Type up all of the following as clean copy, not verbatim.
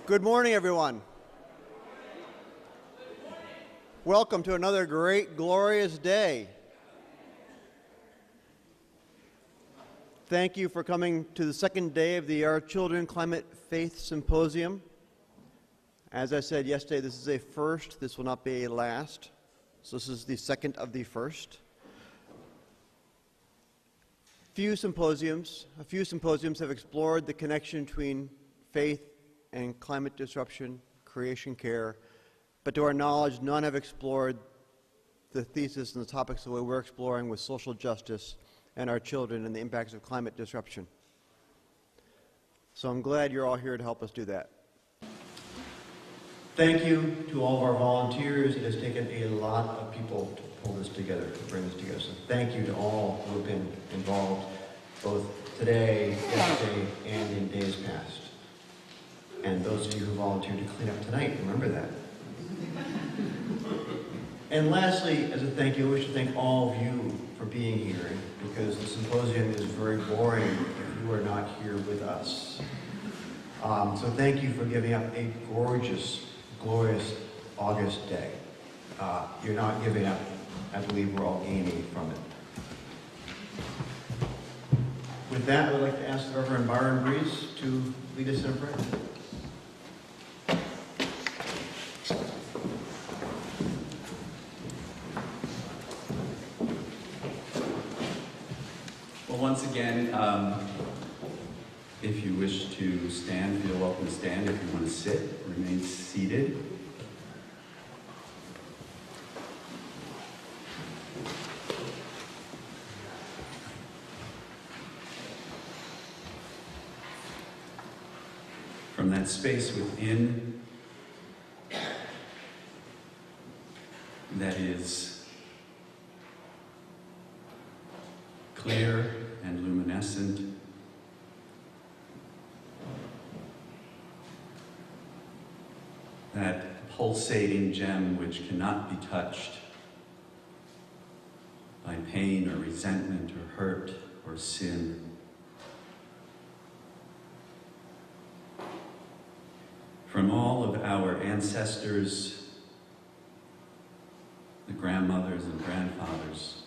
Good morning, everyone. Welcome to another great, glorious day. Thank you for coming to the second day of the Our Children Climate Faith Symposium. As I said yesterday, this is a first. This will not be a last. So this is the second of the first. A few symposiums have explored the connection between faith and climate disruption, creation care, but to our knowledge, none have explored the thesis and the topics the way we're exploring with social justice and our children and the impacts of climate disruption. So I'm glad you're all here to help us do that. Thank you to all of our volunteers. It has taken a lot of people to pull this together, to bring this together. So thank you to all who have been involved, both today, yesterday, and in days past. And those of you who volunteered to clean up tonight, remember that. And lastly, as a thank you, I wish to thank all of you for being here, because the symposium is very boring if you are not here with us. So thank you for giving up a gorgeous, glorious August day. You're not giving up. I believe we're all gaining from it. With that, I would like to ask Reverend Byron Breeze to lead us in prayer. Once again, if you wish to stand, feel welcome to stand. If you want to sit, remain seated. From that space within that is clear and luminescent, that pulsating gem which cannot be touched by pain or resentment or hurt or sin. From all of our ancestors, the grandmothers and grandfathers,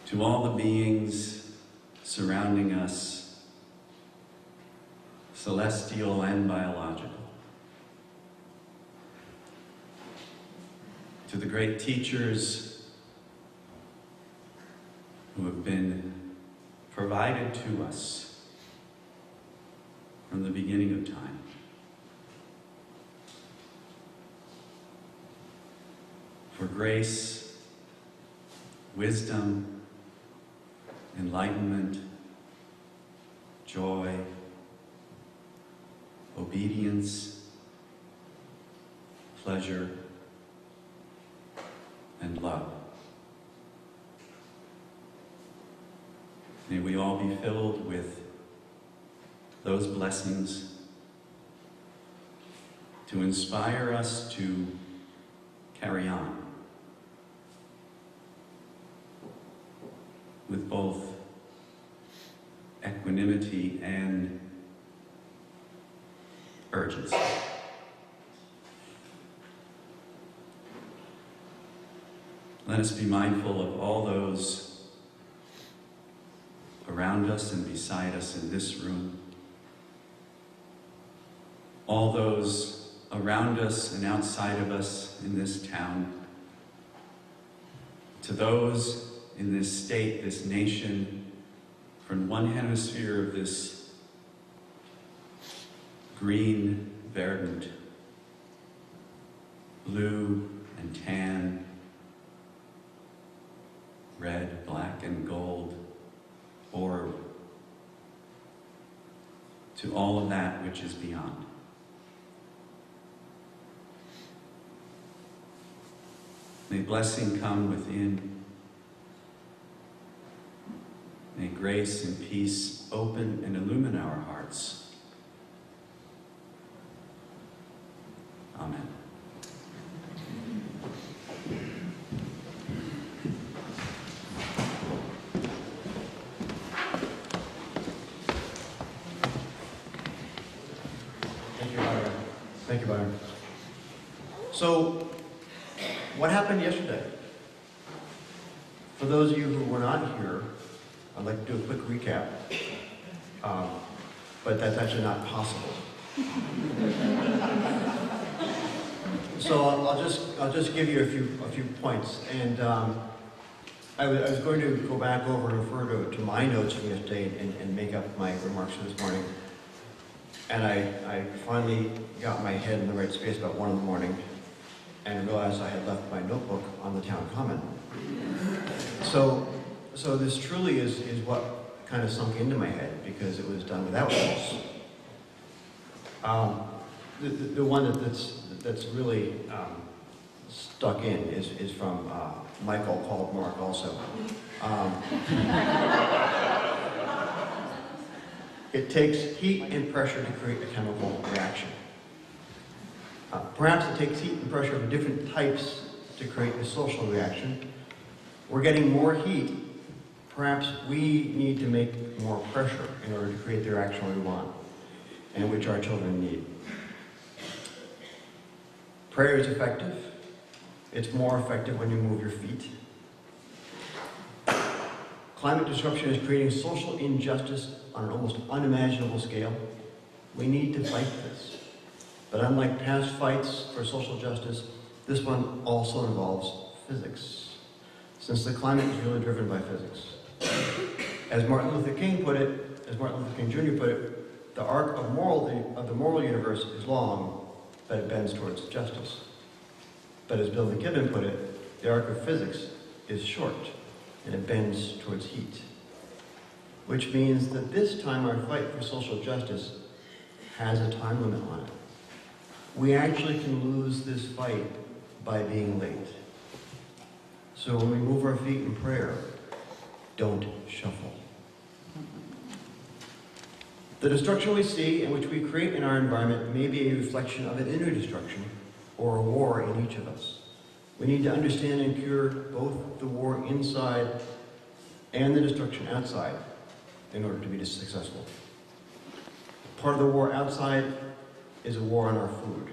to all the beings surrounding us, celestial and biological, to the great teachers who have been provided to us from the beginning of time, for grace, wisdom, enlightenment, joy, obedience, pleasure, and love. May we all be filled with those blessings to inspire us to carry on with both equanimity and urgency. Let us be mindful of all those around us and beside us in this room, all those around us and outside of us in this town, to those in this state, this nation, from one hemisphere of this green, verdant, blue and tan, red, black, and gold orb, to all of that which is beyond. May blessing come within. May grace and peace open and illumine our hearts. Amen. you, Byron. Thank you, Byron. So, what happened yesterday? For those of you who were not here, I'd like to do a quick recap, but that's actually not possible. So I'll just give you a few points, and I was going to go back over and refer to my notes from yesterday and make up my remarks for this morning, and I finally got my head in the right space about 1 in the morning, and realized I had left my notebook on the town common. So this truly is what kind of sunk into my head because it was done without notes. The one that's really stuck in is from Michael called Mark also. It takes heat and pressure to create a chemical reaction. Perhaps it takes heat and pressure of different types to create a social reaction. We're getting more heat. Perhaps we need to make more pressure in order to create the reaction we want and which our children need. Prayer is effective. It's more effective when you move your feet. Climate disruption is creating social injustice on an almost unimaginable scale. We need to fight this. But unlike past fights for social justice, this one also involves physics, since the climate is really driven by physics. As Martin Luther King Jr. put it, the arc of the moral universe is long, but it bends towards justice. But as Bill McKibben put it, the arc of physics is short, and it bends towards heat. Which means that this time our fight for social justice has a time limit on it. We actually can lose this fight by being late. So when we move our feet in prayer, don't shuffle. The destruction we see and which we create in our environment may be a reflection of an inner destruction or a war in each of us. We need to understand and cure both the war inside and the destruction outside in order to be successful. Part of the war outside is a war on our food.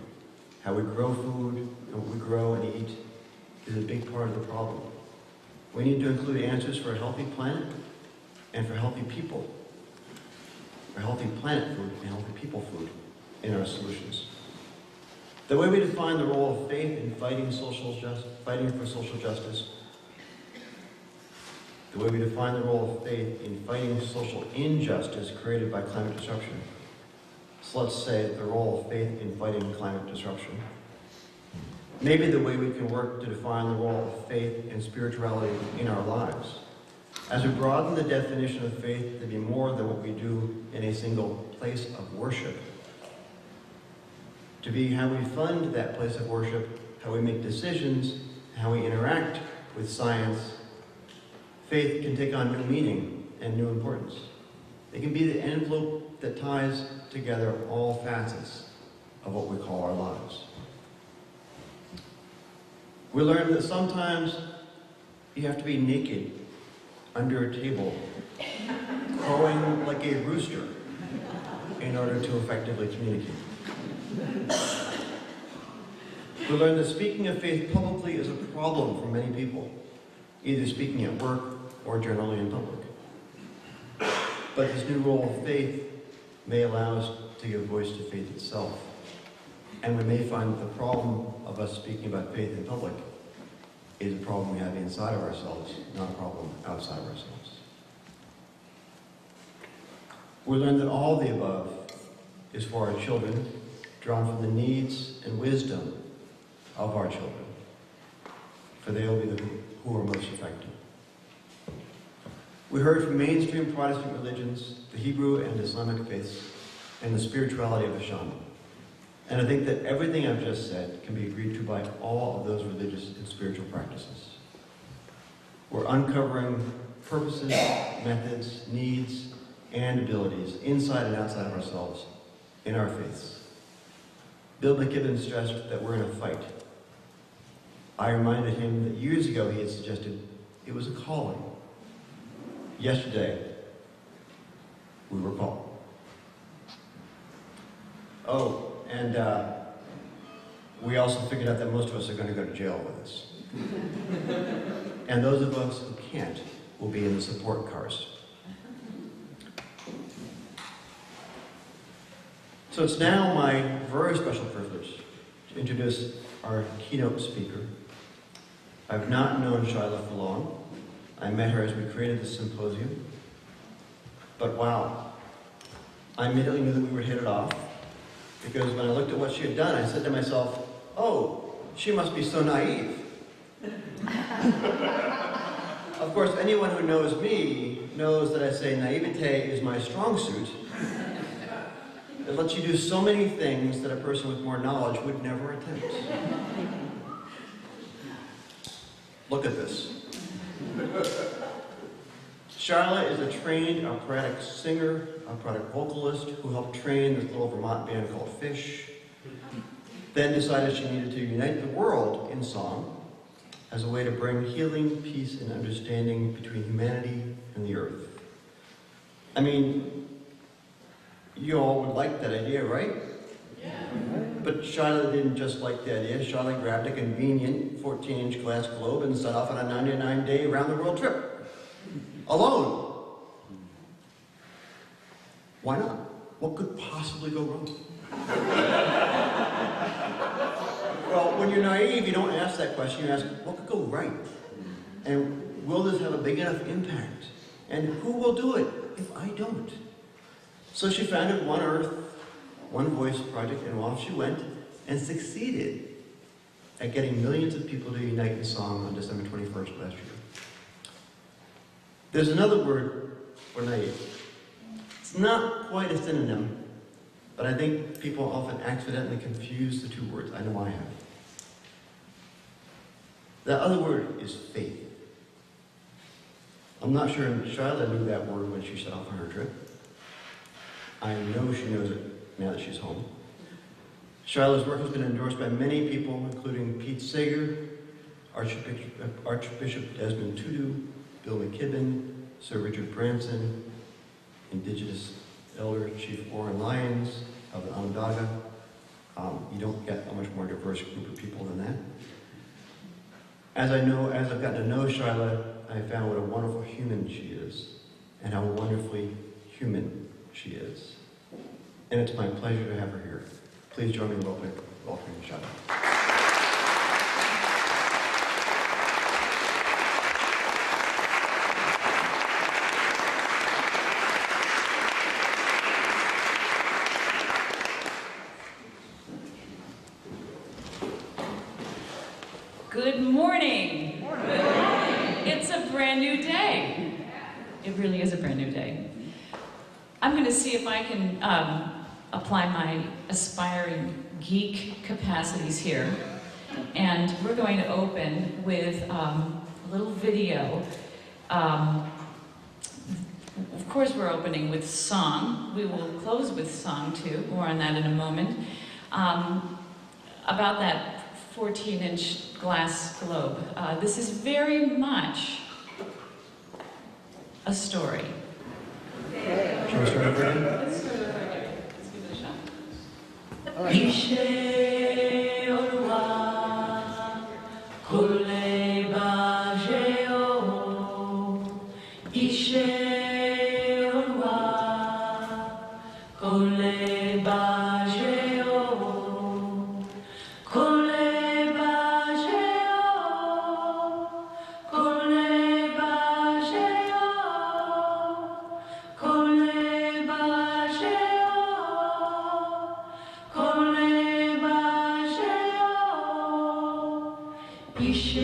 How we grow food and what we grow and eat is a big part of the problem. We need to include answers for a healthy planet and for healthy people. For healthy planet food and healthy people food in our solutions. The way we define the role of faith in fighting for social justice, the way we define the role of faith in fighting social injustice created by climate disruption. So let's say the role of faith in fighting climate disruption. Maybe the way we can work to define the role of faith and spirituality in our lives. As we broaden the definition of faith to be more than what we do in a single place of worship, to be how we fund that place of worship, how we make decisions, how we interact with science, faith can take on new meaning and new importance. It can be the envelope that ties together all facets of what we call our lives. We learn that sometimes you have to be naked under a table, crowing like a rooster in order to effectively communicate. We learn that speaking of faith publicly is a problem for many people, either speaking at work or generally in public. But this new role of faith may allow us to give voice to faith itself. And we may find that the problem of us speaking about faith in public is a problem we have inside of ourselves, not a problem outside of ourselves. We learn that all the above is for our children, drawn from the needs and wisdom of our children, for they will be the who are most affected. We heard from mainstream Protestant religions, the Hebrew and Islamic faiths, and the spirituality of the shaman. And I think that everything I've just said can be agreed to by all of those religious and spiritual practices. We're uncovering purposes, methods, needs, and abilities inside and outside of ourselves in our faiths. Bill McKibben stressed that we're in a fight. I reminded him that years ago he had suggested it was a calling. Yesterday, we were called. Oh, And we also figured out that most of us are going to go to jail with us. And those of us who can't will be in the support cars. So it's now my very special privilege to introduce our keynote speaker. I've not known Shyla for long. I met her as we created the symposium. But wow, I immediately knew that we were hit it off, because when I looked at what she had done, I said to myself, oh, she must be so naive. Of course, anyone who knows me knows that I say naivete is my strong suit. It lets you do so many things that a person with more knowledge would never attempt. Look at this. Shyla is a trained operatic singer, operatic vocalist who helped train this little Vermont band called Fish, then decided she needed to unite the world in song as a way to bring healing, peace, and understanding between humanity and the earth. I mean, you all would like that idea, right? Yeah. But Shyla didn't just like the idea. Shyla grabbed a convenient 14-inch glass globe and set off on a 99-day round-the-world trip. Alone. Why not? What could possibly go wrong? Well, when you're naive, you don't ask that question. You ask, what could go right? And will this have a big enough impact? And who will do it if I don't? So she founded One Earth, One Voice project, and off she went, and succeeded at getting millions of people to unite in song on December 21st last year. There's another word for naive. It's not quite a synonym, but I think people often accidentally confuse the two words. I know I have. The other word is faith. I'm not sure Shyla knew that word when she set off on her trip. I know she knows it now that she's home. Shyla's work has been endorsed by many people, including Pete Seeger, Archbishop Desmond Tutu, Bill McKibben, Sir Richard Branson, Indigenous Elder Chief Warren Lyons of the Onondaga. You don't get a much more diverse group of people than that. As I've gotten to know Shyla, I found what a wonderful human she is, and how wonderfully human she is. And it's my pleasure to have her here. Please join me in welcoming Shyla. Good morning. Good morning. It's a brand new day. It really is a brand new day. I'm going to see if I can apply my aspiring geek capacities here. And we're going to open with a little video. Of course, we're opening with song. We will close with song, too. More on that in a moment. About that 14-inch glass globe. This is very much a story. Shall we start over again? Let's start over again. Let's give it a shot. Ishe orwa koleba jeo. Ishe orwa koleba jeo. Ishe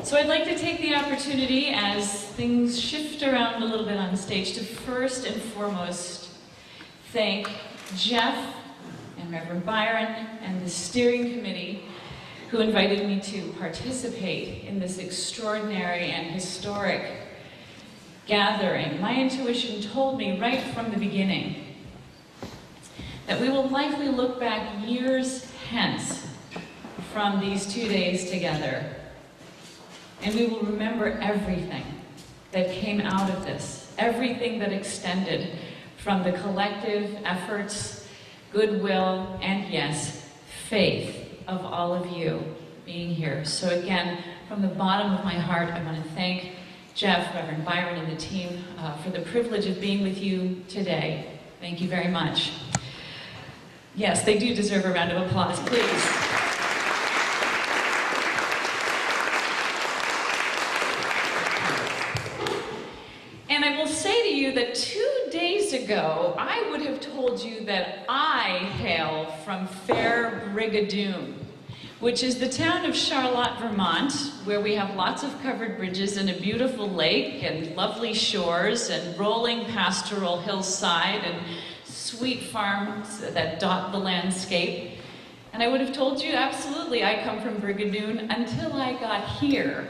So I'd like to take the opportunity, as things shift around a little bit on stage, to first and foremost thank Jeff and Reverend Byron and the steering committee who invited me to participate in this extraordinary and historic gathering. My intuition told me right from the beginning that we will likely look back years hence from these 2 days together, and we will remember everything that came out of this, everything that extended from the collective efforts, goodwill, and yes, faith of all of you being here. So again, from the bottom of my heart, I want to thank Jeff, Reverend Byron, and the team for the privilege of being with you today. Thank you very much. Yes, they do deserve a round of applause, please. And I will say to you that 2 days ago, I would have told you that I hail from fair Brigadoon, which is the town of Charlotte, Vermont, where we have lots of covered bridges and a beautiful lake and lovely shores and rolling pastoral hillside and sweet farms that dot the landscape. And I would have told you, absolutely, I come from Brigadoon until I got here.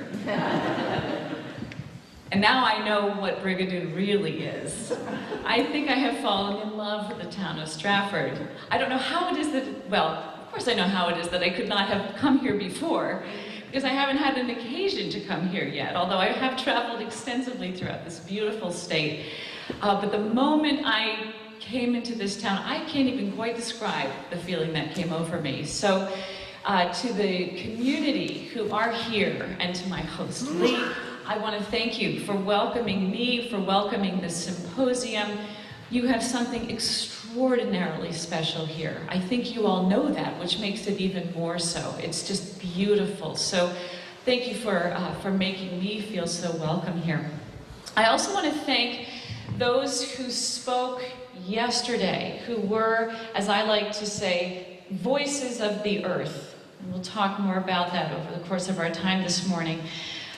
And now I know what Brigadoon really is. I think I have fallen in love with the town of Stratford. I don't know how it is that, well, of course I know how it is that I could not have come here before, because I haven't had an occasion to come here yet, although I have traveled extensively throughout this beautiful state. But the moment I came into this town, I can't even quite describe the feeling that came over me. So to the community who are here, and to my host, Lee, I want to thank you for welcoming me, for welcoming this symposium. You have something extraordinarily special here. I think you all know that, which makes it even more so. It's just beautiful. So thank you for making me feel so welcome here. I also want to thank those who spoke yesterday, who were, as I like to say, voices of the earth. And we'll talk more about that over the course of our time this morning.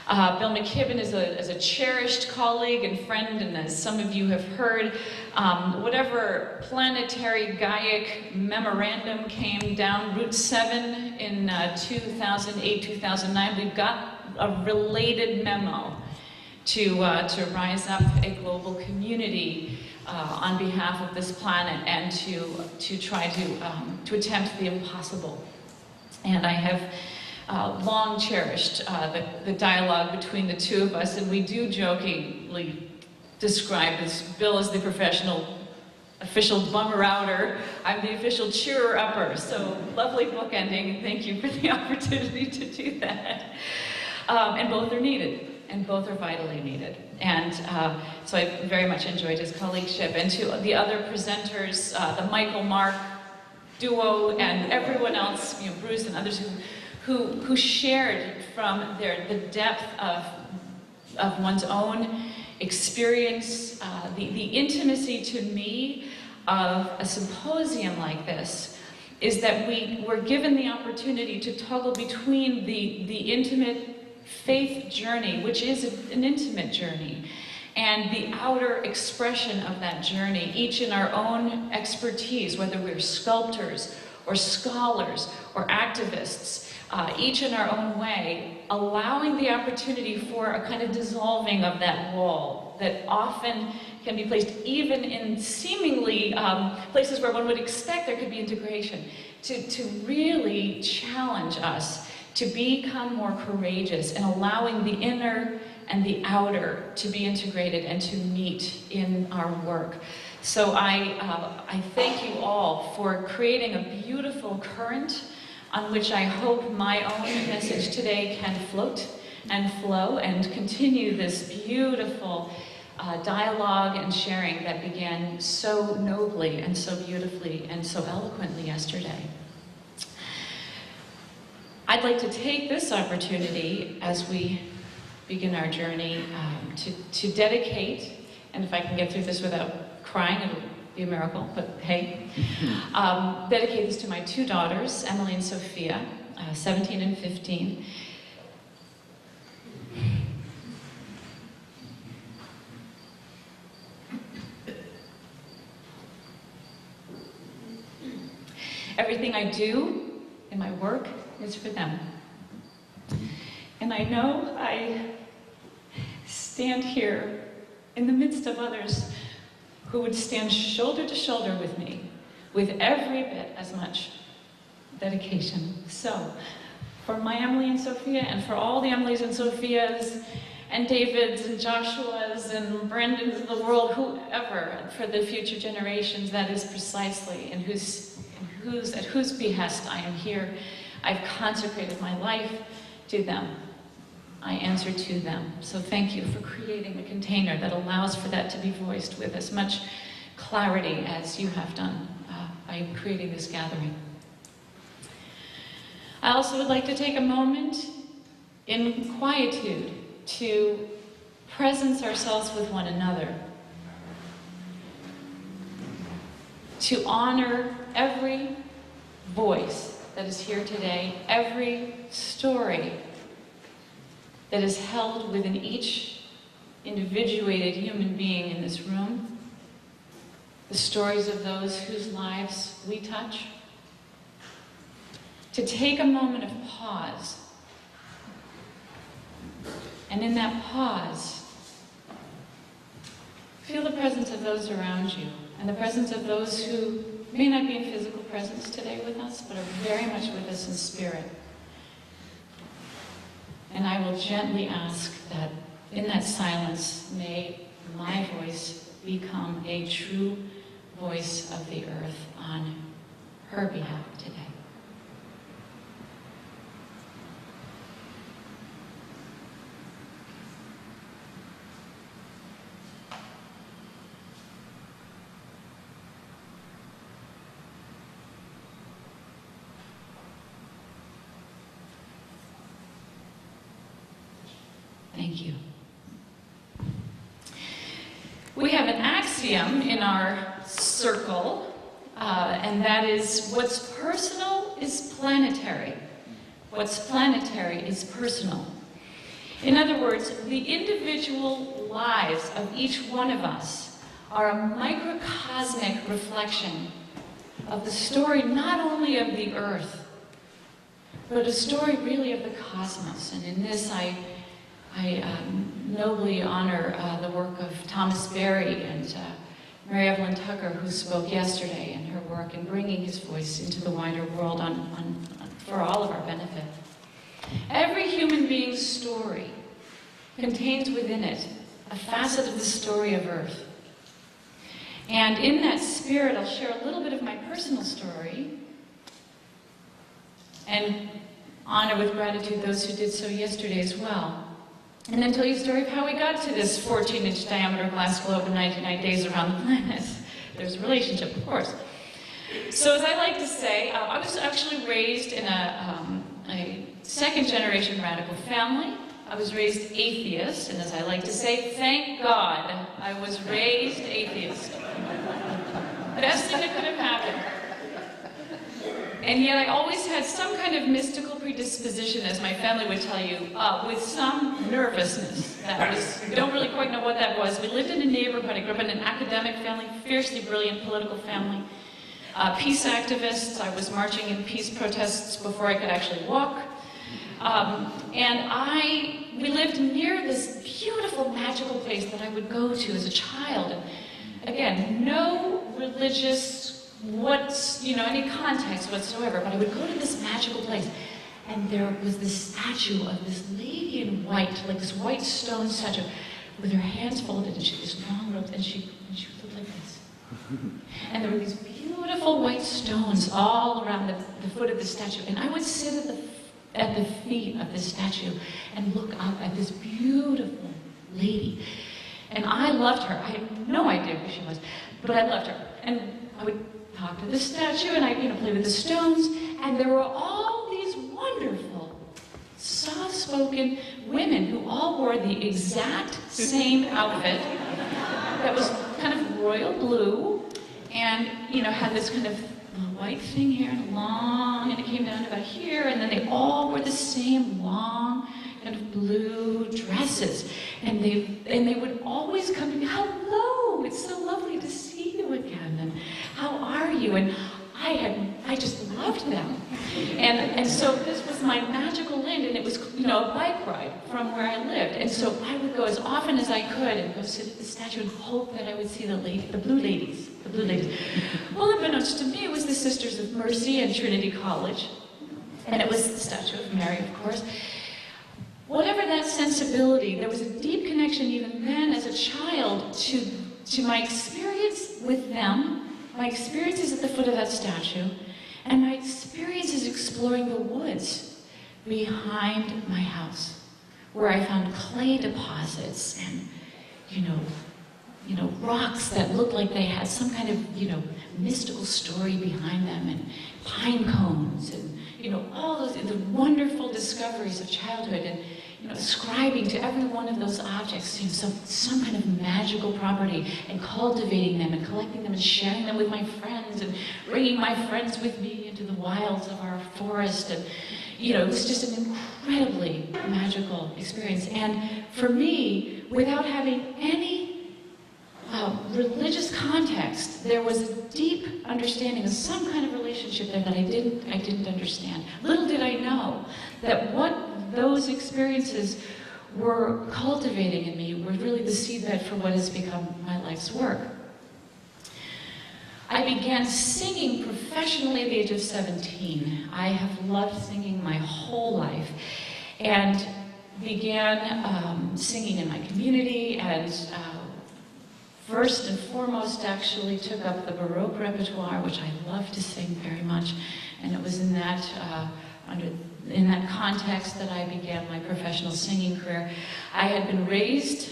Bill McKibben is a cherished colleague and friend, and as some of you have heard, whatever planetary Gaiac memorandum came down Route 7 in 2008, 2009, we've got a related memo to rise up a global community on behalf of this planet and to try to attempt the impossible. And I have long cherished the dialogue between the two of us, and we do jokingly describe Bill as the official bummer-outer. I'm the official cheerer-upper, so lovely bookending, and thank you for the opportunity to do that. And both are needed, and both are vitally needed. And so I very much enjoyed his colleagueship. And to the other presenters, the Michael Mark duo, and everyone else, Bruce and others who shared from the depth of one's own experience, the intimacy to me of a symposium like this is that we were given the opportunity to toggle between the intimate faith journey, which is an intimate journey, and the outer expression of that journey, each in our own expertise, whether we're sculptors or scholars or activists, each in our own way, allowing the opportunity for a kind of dissolving of that wall that often can be placed even in seemingly places where one would expect there could be integration, to really challenge us to become more courageous and allowing the inner and the outer to be integrated and to meet in our work. So I thank you all for creating a beautiful current on which I hope my own message today can float and flow and continue this beautiful dialogue and sharing that began so nobly and so beautifully and so eloquently yesterday. I'd like to take this opportunity as we begin our journey to dedicate, and if I can get through this without crying, it'll be a miracle, but hey. Dedicate this to my two daughters, Emily and Sophia, 17 and 15. Everything I do in my work is for them. And I know I stand here in the midst of others who would stand shoulder to shoulder with me with every bit as much dedication. So, for my Emily and Sophia, and for all the Emilys and Sophias, and Davids and Joshuas and Brandons of the world, whoever, for the future generations, that is precisely at whose behest I am here. I've consecrated my life to them. I answer to them. So thank you for creating a container that allows for that to be voiced with as much clarity as you have done by creating this gathering. I also would like to take a moment in quietude to presence ourselves with one another, to honor every voice that is here today, every story that is held within each individuated human being in this room, the stories of those whose lives we touch, to take a moment of pause. And in that pause, feel the presence of those around you and the presence of those who may not be in physical presence today with us, but are very much with us in spirit. And I will gently ask that in that silence, may my voice become a true voice of the earth on her behalf today. Thank you. We have an axiom in our circle, and that is, what's personal is planetary. What's planetary is personal. In other words, the individual lives of each one of us are a microcosmic reflection of the story not only of the earth, but a story really of the cosmos. And in this, I nobly honor the work of Thomas Berry and Mary Evelyn Tucker, who spoke yesterday, and her work in bringing his voice into the wider world for all of our benefit. Every human being's story contains within it a facet of the story of Earth. And in that spirit, I'll share a little bit of my personal story and honor with gratitude those who did so yesterday as well. And then tell you a story of how we got to this 14-inch diameter glass globe in 99 days around the planet. There's a relationship, of course. So as I like to say, I was actually raised in a second-generation radical family. I was raised atheist, and as I like to say, thank God I was raised atheist. Best thing that could have happened. And yet I always had some kind of mystical predisposition, as my family would tell you, with some nervousness. We don't really quite know what that was. We lived in a neighborhood. I grew up in an academic family, fiercely brilliant political family. Peace activists. I was marching in peace protests before I could actually walk. We lived near this beautiful, magical place that I would go to as a child. And again, no religious any context whatsoever, but I would go to this magical place, and there was this statue of this lady in white, like this white stone statue, with her hands folded, and she had this long robes, and she looked like this. And there were these beautiful white stones all around the foot of the statue, and I would sit at the feet of this statue and look up at this beautiful lady. And I loved her. I had no idea who she was, but I loved her. And I would talk to the statue, and I play with the stones, and there were all these wonderful, soft-spoken women who all wore the exact same outfit that was kind of royal blue, and, you know, had this kind of white thing here and long, and it came down to about here, and then they all wore the same long kind of blue dresses. And they would always come to me, hello, it's so lovely to see you again, and how are you? And I just loved them. And so this was my magical land, and it was, you know, a bike ride from where I lived. And so I would go as often as I could and go sit at the statue and hope that I would see the blue ladies. Well, unbeknownst to me, it was the Sisters of Mercy and Trinity College. And it was the statue of Mary, of course. Whatever that sensibility, there was a deep connection even then as a child to my experience with them, my experiences at the foot of that statue, and my experiences exploring the woods behind my house, where I found clay deposits and, you know, rocks that looked like they had some kind of, you know, mystical story behind them, and pine cones, and, you know, all those, the wonderful discoveries of childhood, and, you know, ascribing to every one of those objects, you know, some kind of magical property, and cultivating them, and collecting them, and sharing them with my friends, and bringing my friends with me into the wilds of our forest, and, you know, it was just an incredibly magical experience. And for me, without having any religious context, there was a deep understanding of some kind of relationship there that I didn't understand. Little did I know that what those experiences were cultivating in me were really the seedbed for what has become my life's work. I began singing professionally at the age of 17. I have loved singing my whole life, and began singing in my community, and first and foremost actually took up the Baroque repertoire, which I love to sing very much, and it was in that context that I began my professional singing career. I had been raised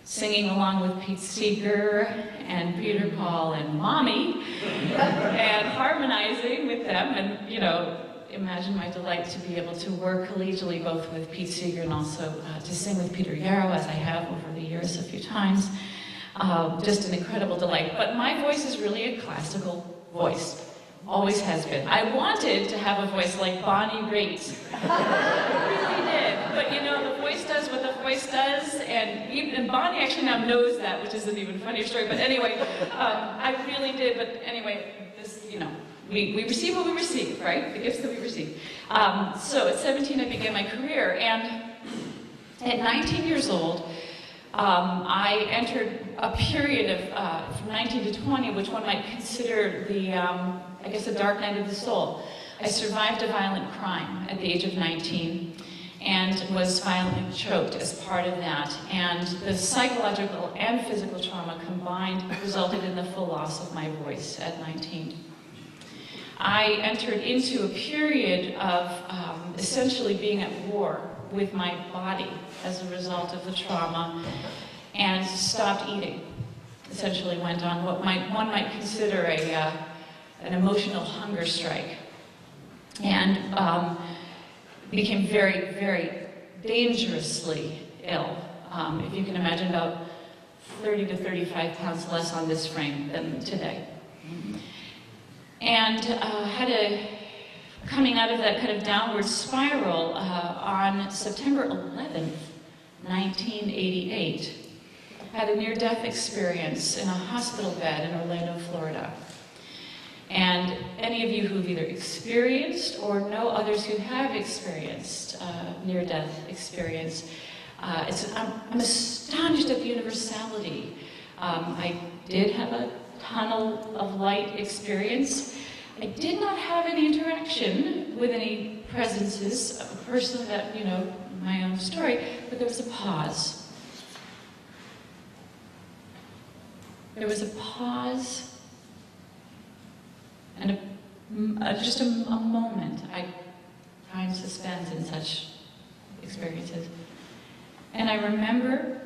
singing along with Pete Seeger and Peter Paul and Mommy, and harmonizing with them, and, you know, imagine my delight to be able to work collegially both with Pete Seeger and also to sing with Peter Yarrow, as I have over the years a few times. Just an incredible delight. But my voice is really a classical voice. Always has been. I wanted to have a voice like Bonnie Raitt. I really did. But you know, the voice does what the voice does, and Bonnie actually now knows that, which is an even funnier story. But anyway, I really did. But anyway, this, you know, we receive what we receive, right? The gifts that we receive. So at 17, I began my career, and at 19 years old, I entered a period of from 19 to 20, which one might consider the, I guess, a dark night of the soul. I survived a violent crime at the age of 19 and was violently choked as part of that. And the psychological and physical trauma combined resulted in the full loss of my voice at 19. I entered into a period of essentially being at war with my body as a result of the trauma, and stopped eating. Essentially went on what one might consider an emotional hunger strike, and became very, very dangerously ill. If you can imagine, about 30 to 35 pounds less on this frame than today. And coming out of that kind of downward spiral on September 11th, 1988, had a near-death experience in a hospital bed in Orlando, Florida. And any of you who've either experienced or know others who have experienced near-death experience, I'm astonished at the universality. I did have a tunnel of light experience. I did not have any interaction with any presences of a person that, you know, my own story, but there was a pause. There was a pause and just a moment. I find suspense in such experiences. And I remember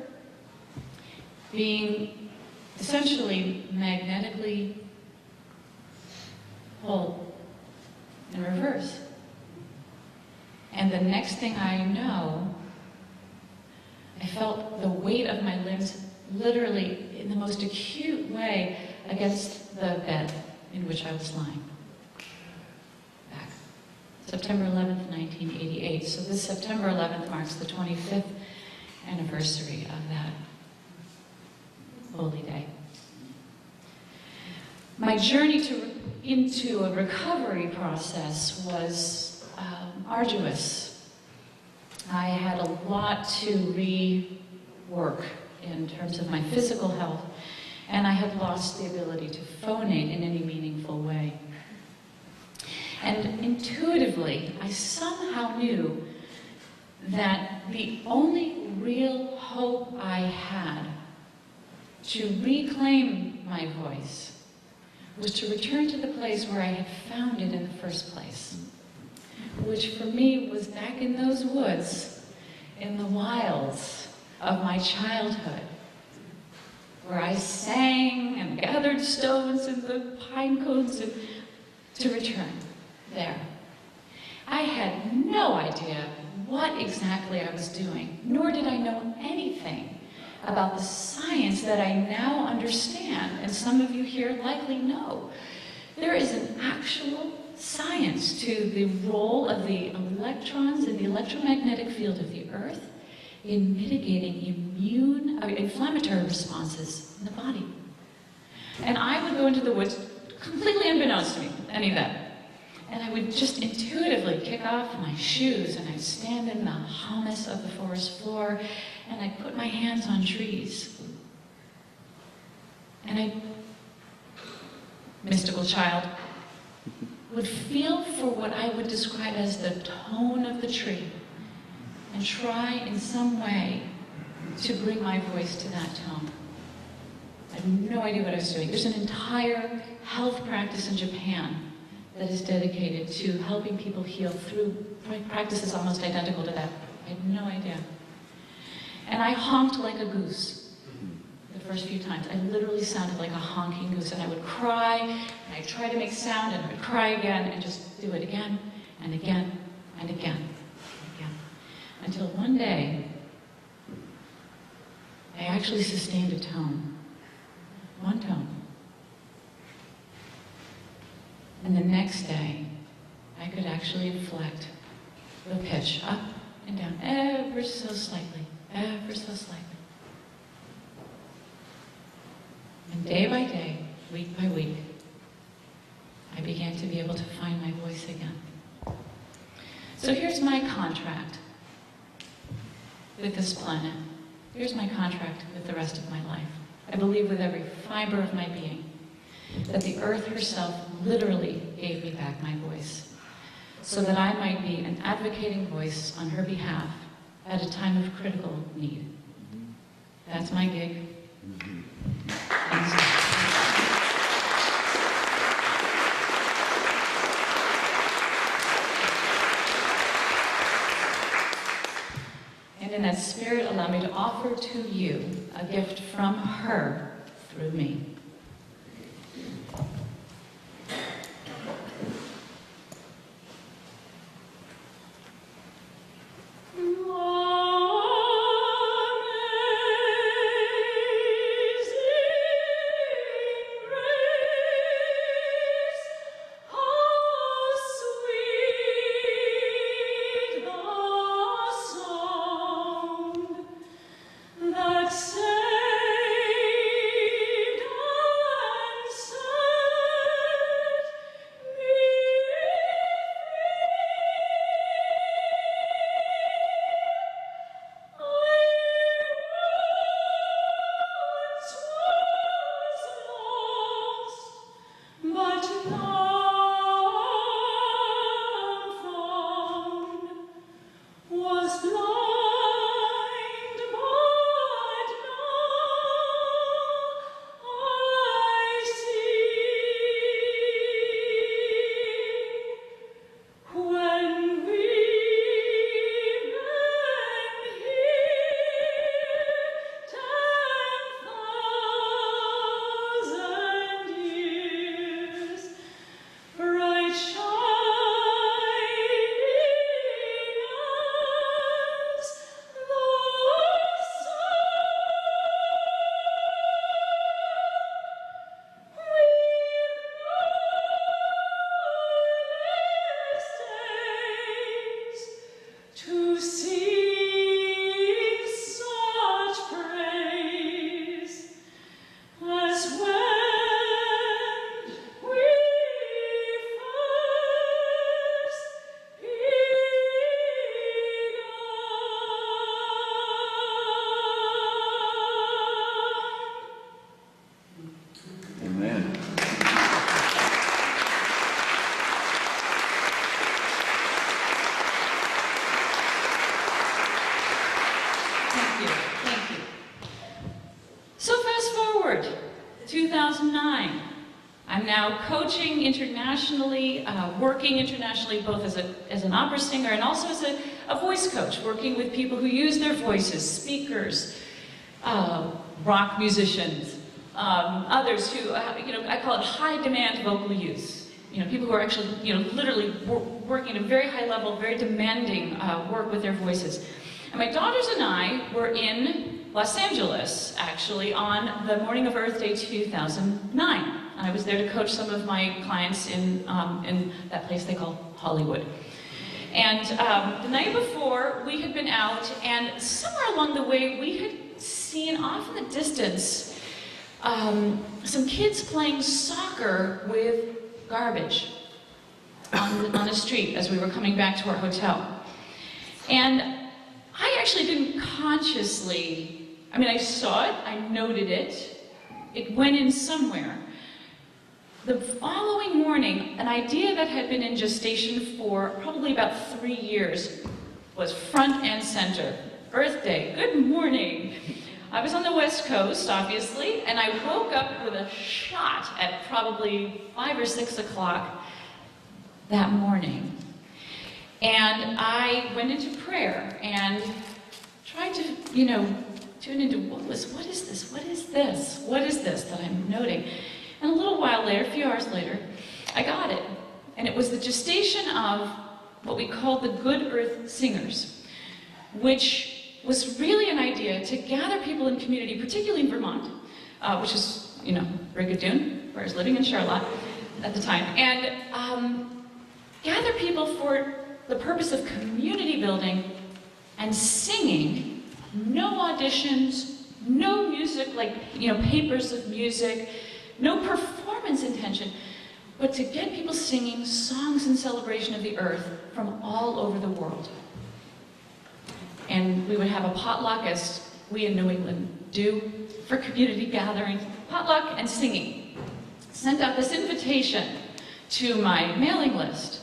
being essentially magnetically pulled in reverse. And the next thing I know, I felt the weight of my limbs literally in the most acute way. against the bed in which I was lying. Back. September 11th, 1988. So this September 11th marks the 25th anniversary of that holy day. My journey into a recovery process was arduous. I had a lot to rework in terms of my physical health, and I had lost the ability to phonate in any meaningful way. And intuitively, I somehow knew that the only real hope I had to reclaim my voice was to return to the place where I had found it in the first place, which for me was back in those woods, in the wilds of my childhood, where I sang and gathered stones in the pine cones to return there. I had no idea what exactly I was doing, nor did I know anything about the science that I now understand, and some of you here likely know. There is an actual science to the role of the electrons in the electromagnetic field of the Earth in mitigating inflammatory responses in the body. And I would go into the woods, completely unbeknownst to me, any of that. And I would just intuitively kick off my shoes, and I'd stand in the hummus of the forest floor, and I'd put my hands on trees. And I, mystical child, would feel for what I would describe as the tone of the tree, and try in some way to bring my voice to that tone. I had no idea what I was doing. There's an entire health practice in Japan that is dedicated to helping people heal through practices almost identical to that. I had no idea. And I honked like a goose the first few times. I literally sounded like a honking goose, and I would cry, and I'd try to make sound, and I would cry again, and just do it again, and again, and again, and again. Until one day, I actually sustained a tone. One tone. And the next day, I could actually inflect the pitch up and down ever so slightly, ever so slightly. And day by day, week by week, I began to be able to find my voice again. So here's my contract with this planet. Here's my contract with the rest of my life. I believe with every fiber of my being that the earth herself literally gave me back my voice so that I might be an advocating voice on her behalf at a time of critical need. That's my gig. And in that spirit, allow me to offer to you a gift from her through me. That saved now coaching internationally, working internationally, both as an opera singer and also as a voice coach, working with people who use their voices, speakers, rock musicians, others who, I call it high demand vocal use. People who are actually, literally working at a very high level, very demanding work with their voices. And my daughters and I were in Los Angeles, actually, on the morning of Earth Day 2009. I was there to coach some of my clients in that place they call Hollywood. And the night before, we had been out, and somewhere along the way, we had seen off in the distance some kids playing soccer with garbage on the street as we were coming back to our hotel. And I actually didn't consciously, I saw it, I noted it, it went in somewhere. The following morning, an idea that had been in gestation for probably about 3 years was front and center. Earth Day, good morning. I was on the West Coast, obviously, and I woke up with a shot at probably 5 or 6 o'clock that morning. And I went into prayer and tried to, tune into what is this that I'm noting? And a little while later, a few hours later, I got it. And it was the gestation of what we called the Good Earth Singers, which was really an idea to gather people in community, particularly in Vermont, which is, Brigadoon, where I was living in Charlotte at the time, and gather people for the purpose of community building and singing, no auditions, no music, papers of music, no performance intention, but to get people singing songs in celebration of the earth from all over the world. And we would have a potluck, as we in New England do, for community gatherings, potluck and singing. Sent out this invitation to my mailing list.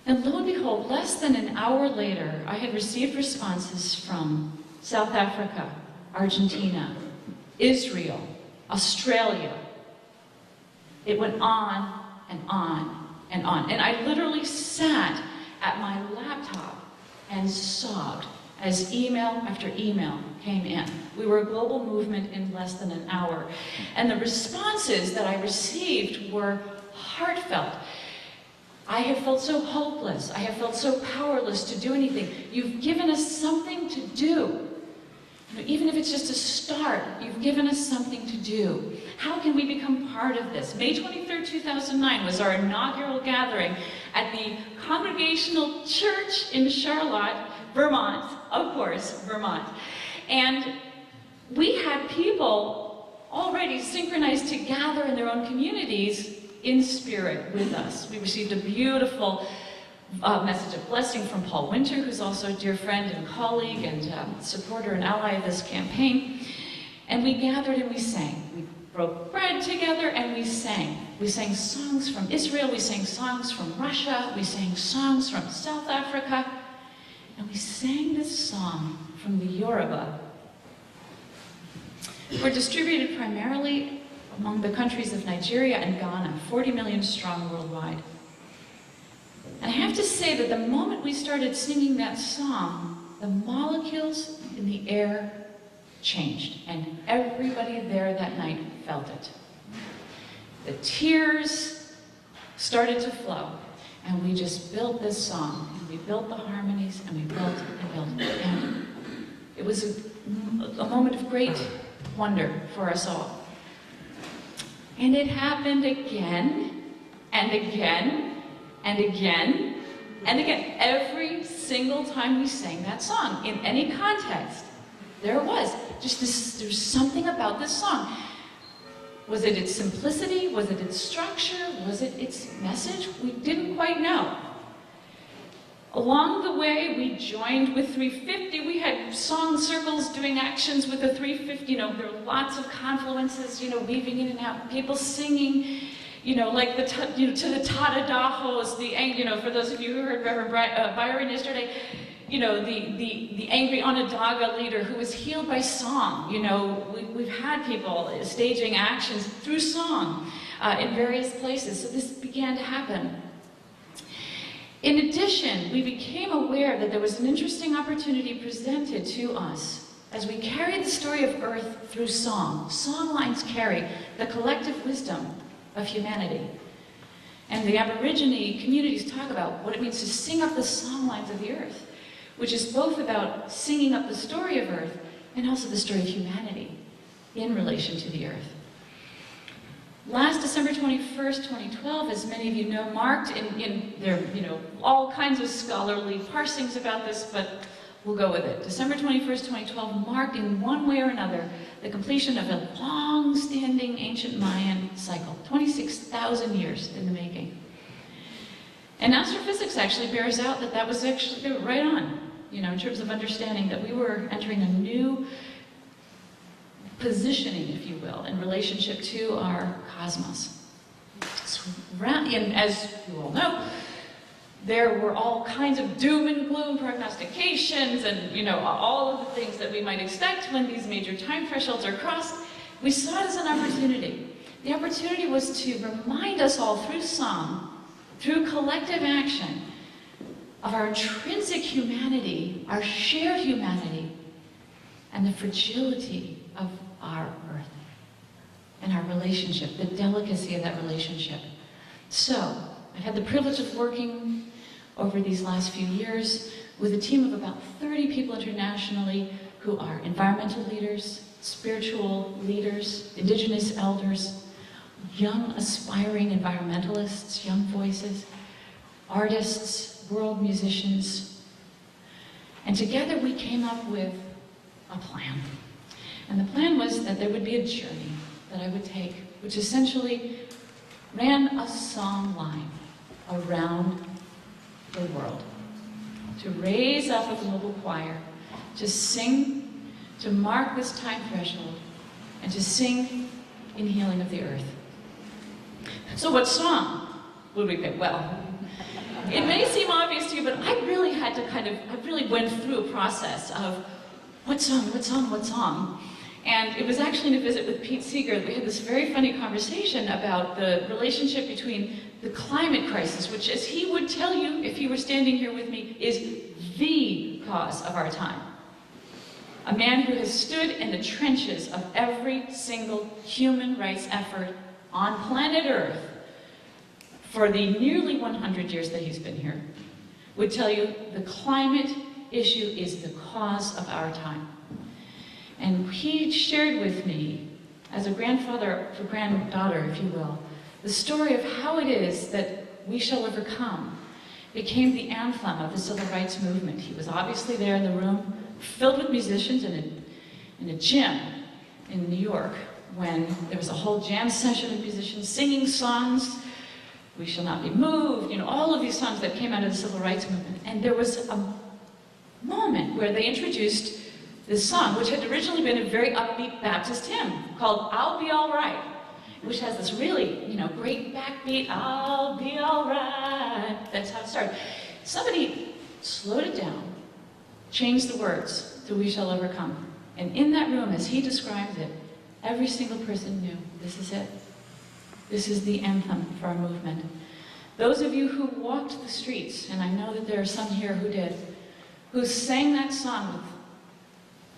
And lo and behold, less than an hour later, I had received responses from South Africa, Argentina, Israel, Australia. It went on and on and on. And I literally sat at my laptop and sobbed as email after email came in. We were a global movement in less than an hour. And the responses that I received were heartfelt. I have felt so hopeless. I have felt so powerless to do anything. You've given us something to do. Even if it's just a start, you've given us something to do. How can we become part of this? May 23rd, 2009 was our inaugural gathering at the Congregational Church in Charlotte, Vermont, of course, Vermont. And we had people already synchronized to gather in their own communities in spirit with us. We received a beautiful message of blessing from Paul Winter, who's also a dear friend and colleague and supporter and ally of this campaign. And we gathered and we sang. We broke bread together and we sang. We sang songs from Israel, we sang songs from Russia, we sang songs from South Africa, and we sang this song from the Yoruba. We're distributed primarily among the countries of Nigeria and Ghana, 40 million strong worldwide. And I have to say that the moment we started singing that song, the molecules in the air changed, and everybody there that night felt it. The tears started to flow, and we just built this song, and we built the harmonies, and we built and built, and it was a moment of great wonder for us all. And it happened again, and again, and again, and again. Every single time we sang that song, in any context, there was just this, there's something about this song. Was it its simplicity? Was it its structure? Was it its message? We didn't quite know. Along the way, we joined with 350. We had song circles doing actions with the 350. There were lots of confluences, weaving in and out. People singing, like to the Tadadahos, for those of you who heard Reverend Byron yesterday, the angry Onondaga leader who was healed by song. We've had people staging actions through song. in various places. So this began to happen. In addition, we became aware that there was an interesting opportunity presented to us as we carried the story of Earth through song. Song lines carry the collective wisdom of humanity. And the Aborigine communities talk about what it means to sing up the song lines of the Earth, which is both about singing up the story of Earth and also the story of humanity in relation to the Earth. Last December 21st, 2012, as many of you know, marked in there, all kinds of scholarly parsings about this, but we'll go with it. December 21st, 2012 marked in one way or another the completion of a long-standing ancient Mayan cycle, 26,000 years in the making. And astrophysics actually bears out that that was actually, they were right on, in terms of understanding that we were entering a new positioning, if you will, in relationship to our cosmos. So, and as you all know, there were all kinds of doom and gloom prognostications and, all of the things that we might expect when these major time thresholds are crossed. We saw it as an opportunity. The opportunity was to remind us all through song, through collective action, of our intrinsic humanity, our shared humanity, and the fragility of our Earth and our relationship, the delicacy of that relationship. So, I've had the privilege of working over these last few years with a team of about 30 people internationally who are environmental leaders, spiritual leaders, indigenous elders, young aspiring environmentalists, young voices, artists, world musicians. And together we came up with a plan. And the plan was that there would be a journey that I would take, which essentially ran a song line around the world, to raise up a global choir, to sing, to mark this time threshold, and to sing in healing of the earth. So what song would we pick? Well, it may seem obvious to you, but I really had to I really went through a process of what song? And it was actually in a visit with Pete Seeger that we had this very funny conversation about the relationship between the climate crisis, which, as he would tell you if he were standing here with me, is the cause of our time. A man who has stood in the trenches of every single human rights effort on planet Earth for the nearly 100 years that he's been here, would tell you the climate issue is the cause of our time. And he shared with me, as a grandfather or granddaughter, if you will, the story of how it is that We Shall Overcome became the anthem of the civil rights movement. He was obviously there in the room, filled with musicians in a gym in New York, when there was a whole jam session of musicians singing songs, We Shall Not Be Moved, all of these songs that came out of the civil rights movement. And there was a moment where they introduced this song, which had originally been a very upbeat Baptist hymn called I'll Be All Right, which has this really, great backbeat, I'll be all right. That's how it started. Somebody slowed it down, changed the words to We Shall Overcome. And in that room, as he described it, every single person knew, this is it. This is the anthem for our movement. Those of you who walked the streets, and I know that there are some here who did, who sang that song with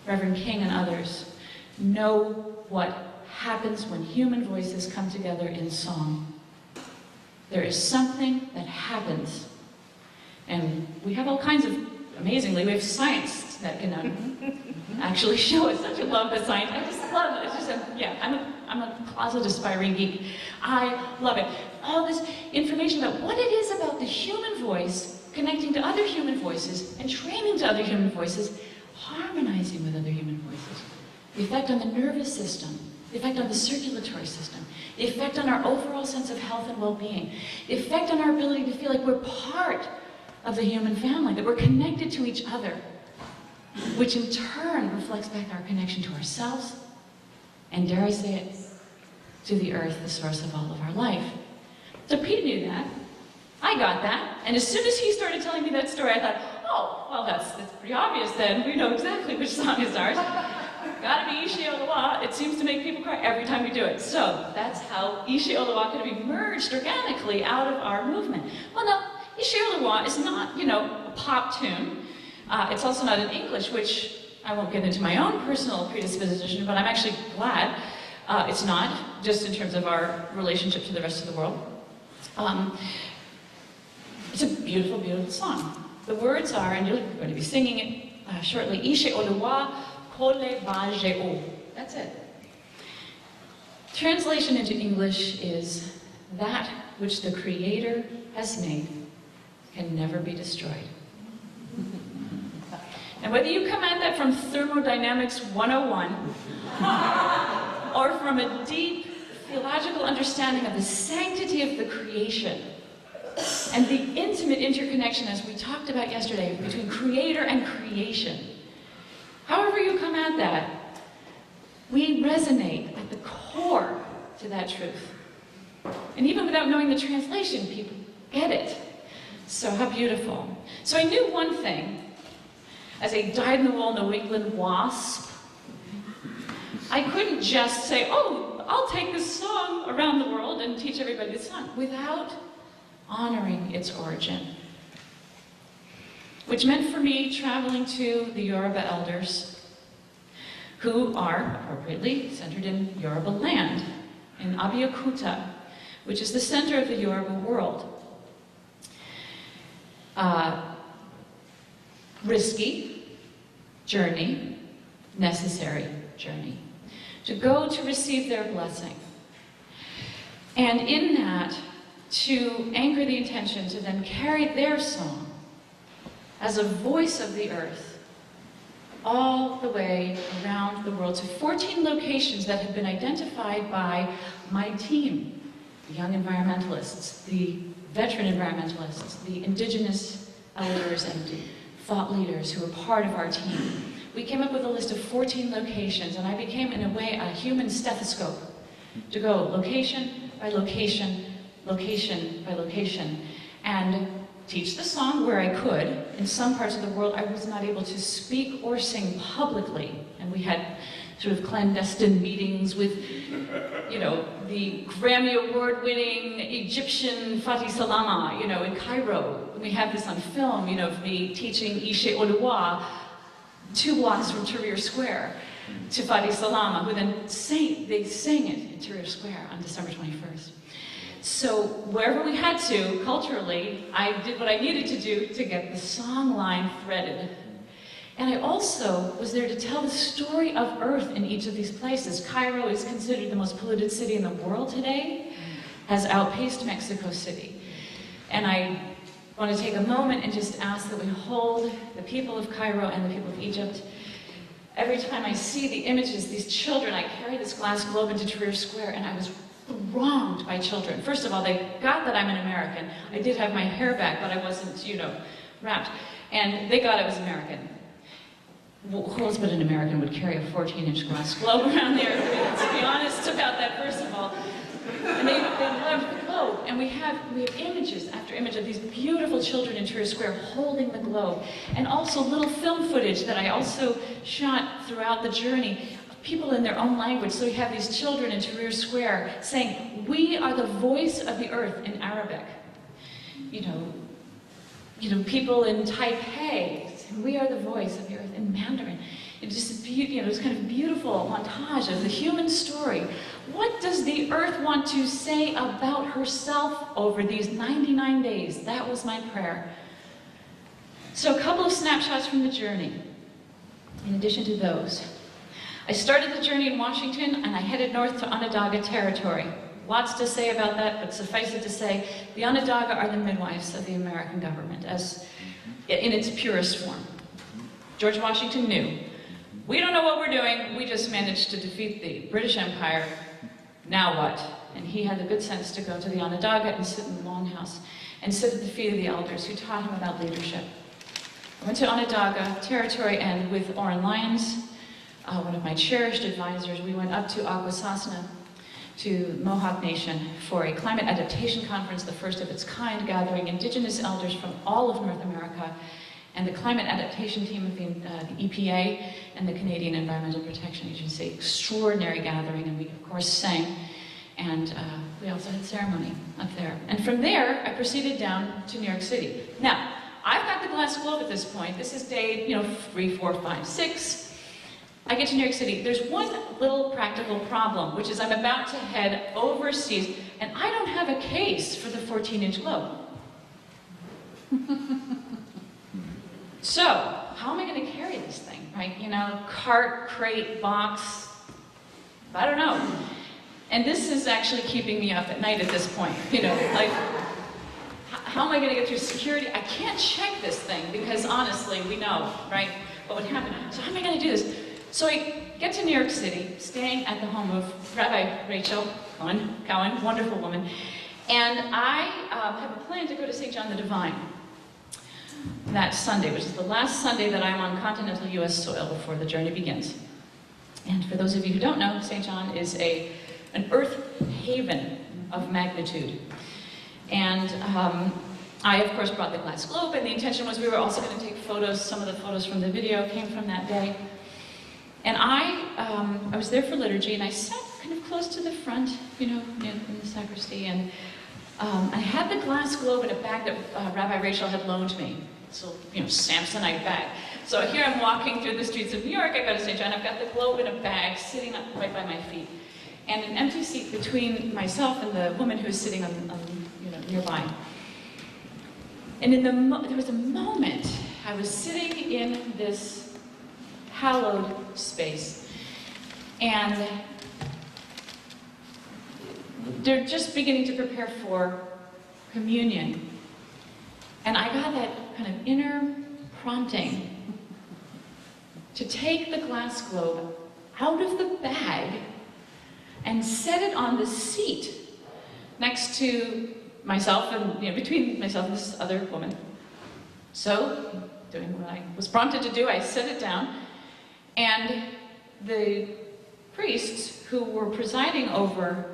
Reverend King and others, know what happens when human voices come together in song. There is something that happens. And we have all kinds of, amazingly, we have science that can actually show us. Don't you love the science? I just love it. It's just, I'm a closet aspiring geek. I love it. All this information about what it is about the human voice connecting to other human voices and training to other human voices, harmonizing with other human voices. The effect on the nervous system, the effect on the circulatory system, the effect on our overall sense of health and well-being, the effect on our ability to feel like we're part of the human family, that we're connected to each other, which in turn reflects back our connection to ourselves, and dare I say it, to the earth, the source of all of our life. So Pete knew that. I got that. And as soon as he started telling me that story, I thought, oh, well, that's pretty obvious then. We know exactly which song is ours. Gotta be Ishiolawa. It seems to make people cry. every time we do it. So that's how Ishe Oluwa could be merged organically out of our movement. Well, no, Ishe Oluwa is not, a pop tune. It's also not in English, which I won't get into my own personal predisposition, but I'm actually glad it's not, just in terms of our relationship to the rest of the world. It's a beautiful, beautiful song. The words are, and you're going to be singing it shortly, Ishe Oluwa Kole Ba Je'o. That's it. Translation into English is, that which the Creator has made can never be destroyed. And whether you come at that from Thermodynamics 101, or from a deep theological understanding of the sanctity of the creation, and the intimate interconnection, as we talked about yesterday, between Creator and creation, however you come at that, we resonate at the core to that truth. And even without knowing the translation, people get it. So how beautiful. So I knew one thing. As a dyed-in-the-wool New England wasp, I couldn't just say, oh, I'll take this song around the world and teach everybody this song, without honoring its origin. Which meant for me traveling to the Yoruba elders, who are appropriately centered in Yoruba land, in Abeokuta, which is the center of the Yoruba world. Risky journey, necessary journey, to go to receive their blessing. And in that, to anchor the intention to then carry their song as a voice of the earth all the way around the world to 14 locations that have been identified by my team, the young environmentalists, the veteran environmentalists, the indigenous elders and thought leaders who are part of our team. We came up with a list of 14 locations, and I became, in a way, a human stethoscope to go location by location, location by location, and teach the song where I could. In some parts of the world, I was not able to speak or sing publicly, and we had sort of clandestine meetings with, the Grammy Award-winning Egyptian Fatih Salama, in Cairo. We have this on film, of me teaching Ishe Oluwa 2 blocks from Tahrir Square to Fatih Salama, who then sang it in Tahrir Square on December 21st. So wherever we had to, culturally, I did what I needed to do to get the song line threaded. And I also was there to tell the story of Earth in each of these places. Cairo is considered the most polluted city in the world today, has outpaced Mexico City. And I want to take a moment and just ask that we hold the people of Cairo and the people of Egypt. Every time I see the images, these children, I carry this glass globe into Tahrir Square, and I was wronged by children. First of all, they got that I'm an American. I did have my hair back, but I wasn't, wrapped. And they got I was American. Well, who else but an American would carry a 14-inch glass globe around there? Let's be honest about that, first of all. And they loved the globe. And we have images after image of these beautiful children in Tahrir Square holding the globe. And also little film footage that I also shot throughout the journey, people in their own language. So we have these children in Tahrir Square saying, "We are the voice of the earth" in Arabic. People in Taipei, "We are the voice of the earth" in Mandarin. It's just it's kind of beautiful montage of the human story. What does the earth want to say about herself over these 99 days? That was my prayer. So a couple of snapshots from the journey. In addition to those, I started the journey in Washington and I headed north to Onondaga Territory. Lots to say about that, but suffice it to say, the Onondaga are the midwives of the American government, as in its purest form. George Washington knew, we don't know what we're doing, we just managed to defeat the British Empire, now what? And he had the good sense to go to the Onondaga and sit in the longhouse and sit at the feet of the elders who taught him about leadership. I went to Onondaga Territory, and with Orrin Lyons, one of my cherished advisors, we went up to Akwesasne, to Mohawk Nation, for a climate adaptation conference, the first of its kind, gathering indigenous elders from all of North America and the climate adaptation team of the EPA and the Canadian Environmental Protection Agency. Extraordinary gathering, and we of course sang, and we also had ceremony up there. And from there, I proceeded down to New York City. Now, I've got the glass globe at this point. This is day, 3, 4, 5, 6. I get to New York City. There's one little practical problem, which is I'm about to head overseas, and I don't have a case for the 14-inch globe. So, how am I going to carry this thing, right? Cart, crate, box, I don't know. And this is actually keeping me up at night at this point, like, how am I going to get through security? I can't check this thing because honestly, we know, right, what would happen. So how am I going to do this? So I get to New York City, staying at the home of Rabbi Rachel Cowan, wonderful woman, and I have a plan to go to St. John the Divine that Sunday, which is the last Sunday that I'm on continental U.S. soil before the journey begins. And for those of you who don't know, St. John is an earth haven of magnitude. And I, of course, brought the glass globe, and the intention was we were also going to take photos. Some of the photos from the video came from that day. And I was there for liturgy, and I sat kind of close to the front, in the sacristy, and I had the glass globe in a bag that Rabbi Rachel had loaned me. So, Samsonite bag. So here I'm walking through the streets of New York. I go to St. John. I've got the globe in a bag sitting up right by my feet, and an empty seat between myself and the woman who's sitting on nearby. And there was a moment I was sitting in this hallowed space, and they're just beginning to prepare for communion. And I got that kind of inner prompting to take the glass globe out of the bag and set it on the seat next to myself and between myself and this other woman. So, doing what I was prompted to do, I set it down, and the priests who were presiding over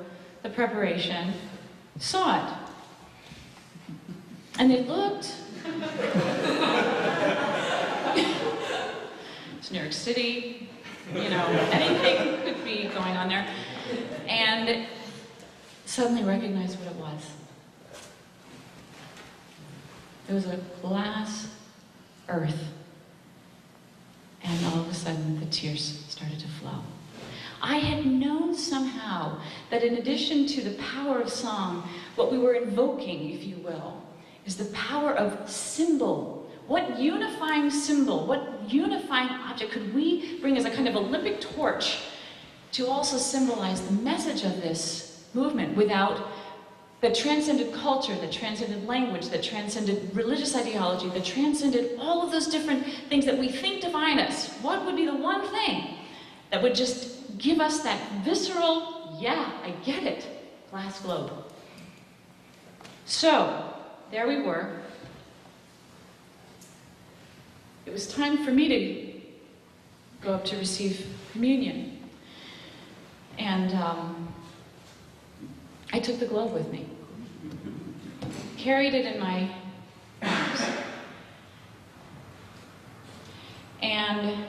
the preparation saw it. And they looked. It's New York City, anything could be going on there. And suddenly recognized what it was. It was a glass earth. And all of a sudden, the tears started to flow. I had known somehow that in addition to the power of song, what we were invoking, if you will, is the power of symbol. What unifying symbol, what unifying object could we bring as a kind of Olympic torch to also symbolize the message of this movement that transcended culture, that transcended language, that transcended religious ideology, that transcended all of those different things that we think define us? What would be the one thing that would just give us that visceral, yeah, I get it, glass globe? So, there we were. It was time for me to go up to receive communion. And I took the globe with me, carried it in my arms, and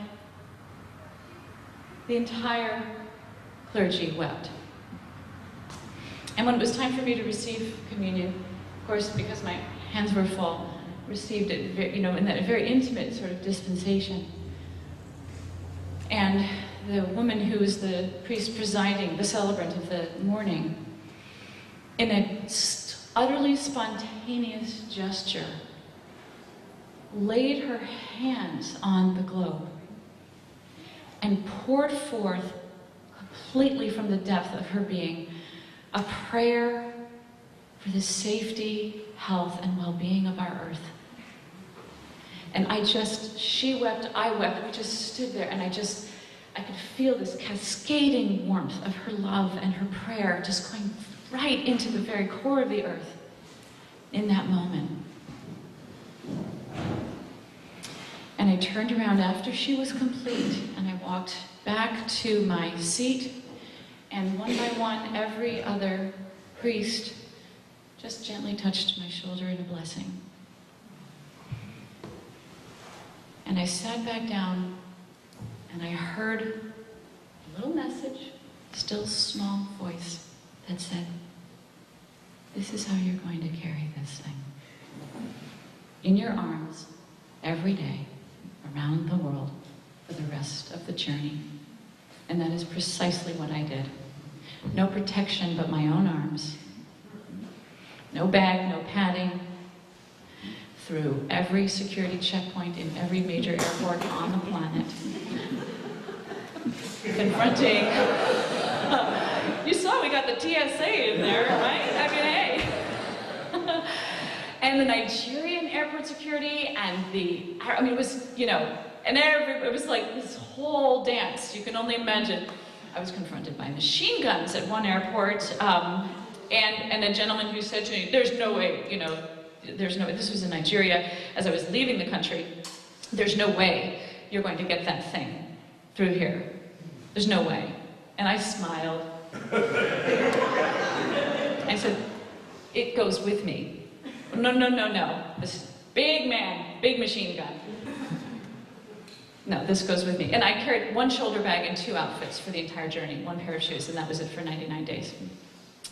the entire clergy wept. And when it was time for me to receive communion, of course, because my hands were full, received it, in that very intimate sort of dispensation. And the woman who was the priest presiding, the celebrant of the morning, in a utterly spontaneous gesture, laid her hands on the globe and poured forth completely from the depth of her being a prayer for the safety, health, and well-being of our earth. And she wept, I wept, we just stood there, and I could feel this cascading warmth of her love and her prayer just going right into the very core of the earth in that moment. And I turned around after she was complete, and I walked back to my seat, and one by one, every other priest just gently touched my shoulder in a blessing. And I sat back down and I heard a little message, still small voice, that said, "This is how you're going to carry this thing. In your arms, every day, around the world, for the rest of the journey." And that is precisely what I did. No protection but my own arms. No bag, no padding. Through every security checkpoint in every major airport on the planet. Confronting. You saw we got the TSA in there, right? I mean, hey. And the Nigerian airport security and it was, and it was like this whole dance. You can only imagine. I was confronted by machine guns at one airport, and a gentleman who said to me, "There's no way, this was in Nigeria as I was leaving the country, "There's no way you're going to get that thing through here. There's no way." And I smiled. I said, "It goes with me." No. This big man, big machine gun. No, this goes with me. And I carried one shoulder bag and 2 outfits for the entire journey, 1 pair of shoes, and that was it for 99 days.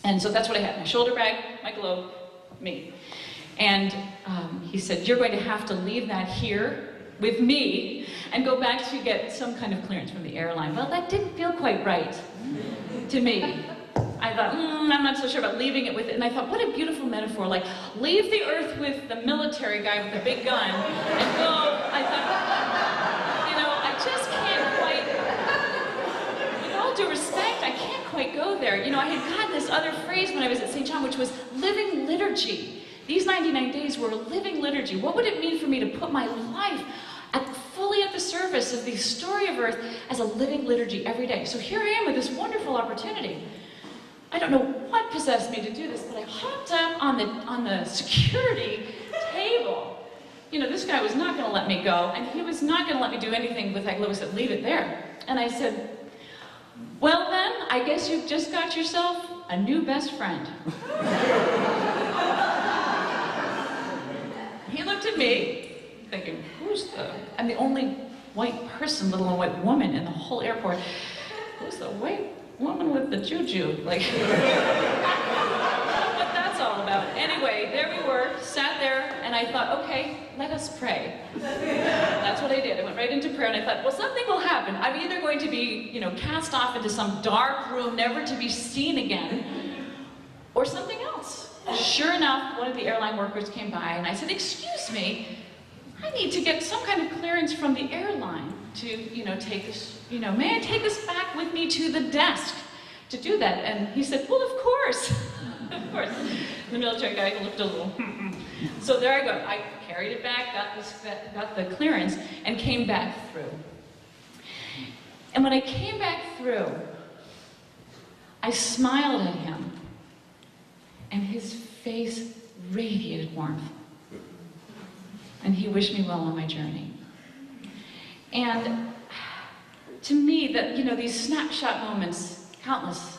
And so that's what I had, my shoulder bag, my globe, me. And he said, "You're going to have to leave that here with me and go back to get some kind of clearance from the airline." Well, that didn't feel quite right to me. I thought, I'm not so sure about leaving it with it. And I thought, what a beautiful metaphor. Like, leave the earth with the military guy with the big gun and go. I thought, I just can't quite, with all due respect, I can't quite go there. I had gotten this other phrase when I was at St. John, which was living liturgy. These 99 days were a living liturgy. What would it mean for me to put my life fully at the service of the story of Earth as a living liturgy every day? So here I am with this wonderful opportunity. I don't know what possessed me to do this, but I hopped up on the security table. This guy was not going to let me go, and he was not going to let me do anything with that globe. He said, "Leave it there." And I said, "Well then, I guess you've just got yourself a new best friend." He looked at me, thinking, I'm the only white person, let alone white woman in the whole airport. Who's the white woman with the juju? Like, I don't know what that's all about. Anyway, there we were, sat there, and I thought, okay, let us pray. That's what I did. I went right into prayer, and I thought, well, something will happen. I'm either going to be, cast off into some dark room, never to be seen again, or something else. Sure enough, one of the airline workers came by, and I said, "Excuse me, I need to get some kind of clearance from the airline to, take this, may I take this back with me to the desk to do that?" And he said, "Well, of course." Of course. The military guy looked a little, So there I go. I carried it back, got the clearance, and came back through. And when I came back through, I smiled at him, and his face radiated warmth. And he wished me well on my journey. And to me, these snapshot moments, countless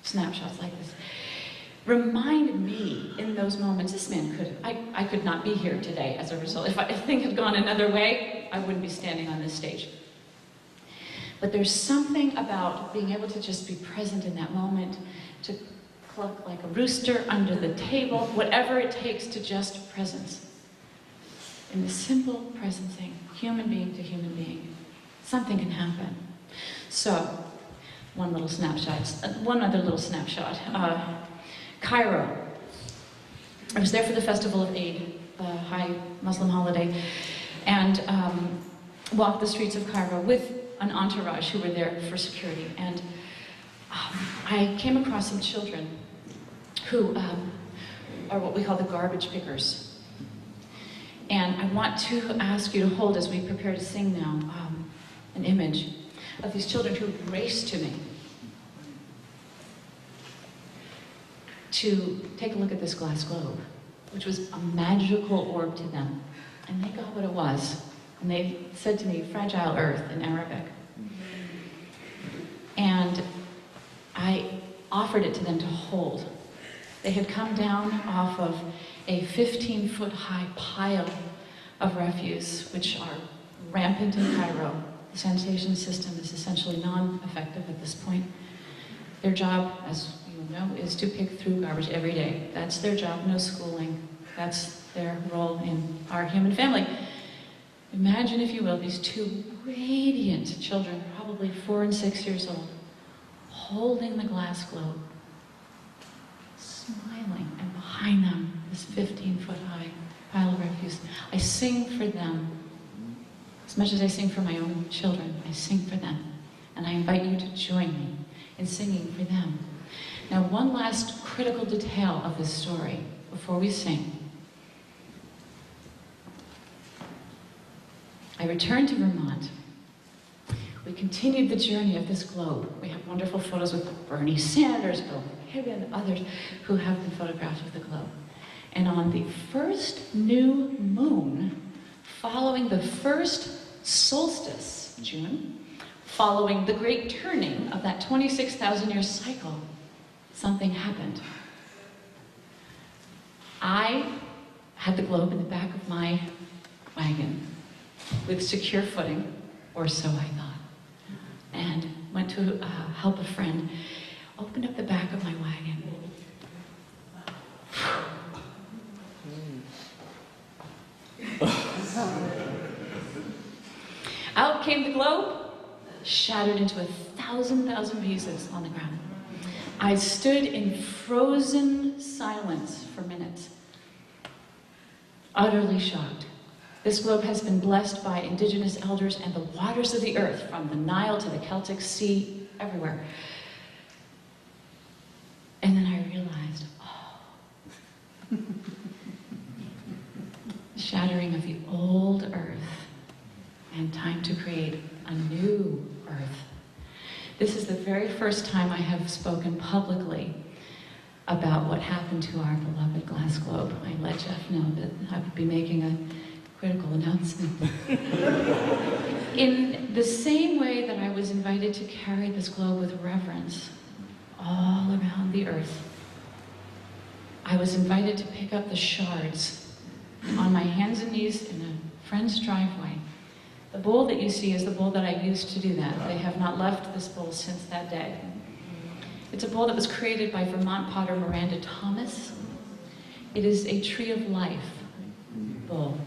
snapshots like this, reminded me in those moments, this man I could not be here today as a result. If things had gone another way, I wouldn't be standing on this stage. But there's something about being able to just be present in that moment, to cluck like a rooster under the table, whatever it takes to just presence. In the simple presencing, human being to human being, something can happen. So, one other little snapshot. Cairo. I was there for the Festival of Eid, the high Muslim holiday, and walked the streets of Cairo with an entourage who were there for security. And I came across some children who are what we call the garbage pickers. And I want to ask you to hold, as we prepare to sing now, an image of these children who raced to me to take a look at this glass globe, which was a magical orb to them. And they got what it was. And they said to me, "Fragile Earth," in Arabic. And I offered it to them to hold. They had come down off of a 15-foot high pile of refuse, which are rampant in Cairo. The sanitation system is essentially non-effective at this point. Their job, as you know, is to pick through garbage every day. That's their job, no schooling. That's their role in our human family. Imagine, if you will, these two radiant children, probably 4 and 6 years old, holding the glass globe, smiling, and behind them, this 15-foot-high pile of refuse. I sing for them. As much as I sing for my own children, I sing for them. And I invite you to join me in singing for them. Now, one last critical detail of this story before we sing. I returned to Vermont. We continued the journey of this globe. We have wonderful photos with Bernie Sanders, Bill Higgin, others who have been photographed with the globe. And on the first new moon, following the first solstice, June, following the great turning of that 26,000-year cycle, something happened. I had the globe in the back of my wagon with secure footing, or so I thought, and went to help a friend, opened up the back of my wagon. Out came the globe, shattered into 1,000 pieces on the ground. I stood in frozen silence for minutes, utterly shocked. This globe has been blessed by indigenous elders and the waters of the earth, from the Nile to the Celtic Sea, everywhere. And then I realized, shattering of the old earth, and time to create a new earth. This is the very first time I have spoken publicly about what happened to our beloved glass globe. I let Jeff know that I would be making a critical announcement. In the same way that I was invited to carry this globe with reverence all around the earth, I was invited to pick up the shards on my hands and knees in a friend's driveway. The bowl that you see is the bowl that I used to do that. They have not left this bowl since that day. It's a bowl that was created by Vermont potter Miranda Thomas. It is a tree of life bowl.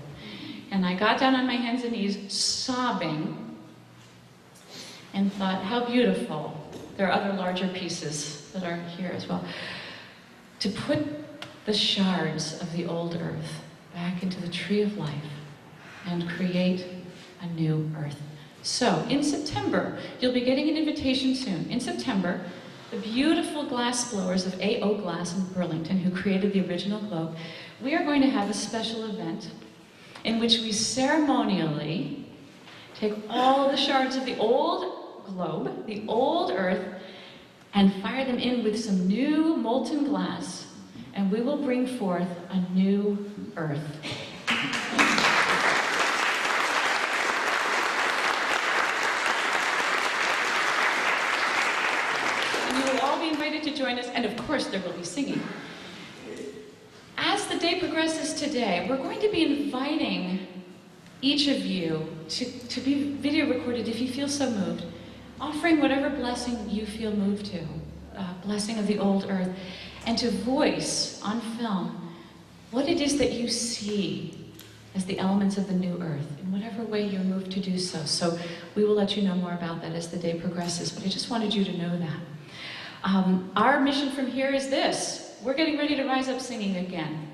And I got down on my hands and knees, sobbing, and thought, how beautiful. There are other larger pieces that are here as well. To put the shards of the old earth back into the tree of life and create a new earth. So, in September, you'll be getting an invitation soon. In September, the beautiful glass blowers of A.O. Glass in Burlington, who created the original globe, we are going to have a special event in which we ceremonially take all of the shards of the old globe, the old earth, and fire them in with some new molten glass, and we will bring forth a new earth. And you will all be invited to join us, and of course there will be singing. As the day progresses today, we're going to be inviting each of you to be video recorded if you feel so moved, offering whatever blessing you feel moved to, blessing of the old earth, and to voice on film what it is that you see as the elements of the new earth, in whatever way you're moved to do so. So we will let you know more about that as the day progresses, but I just wanted you to know that. Our mission from here is this. We're getting ready to rise up singing again.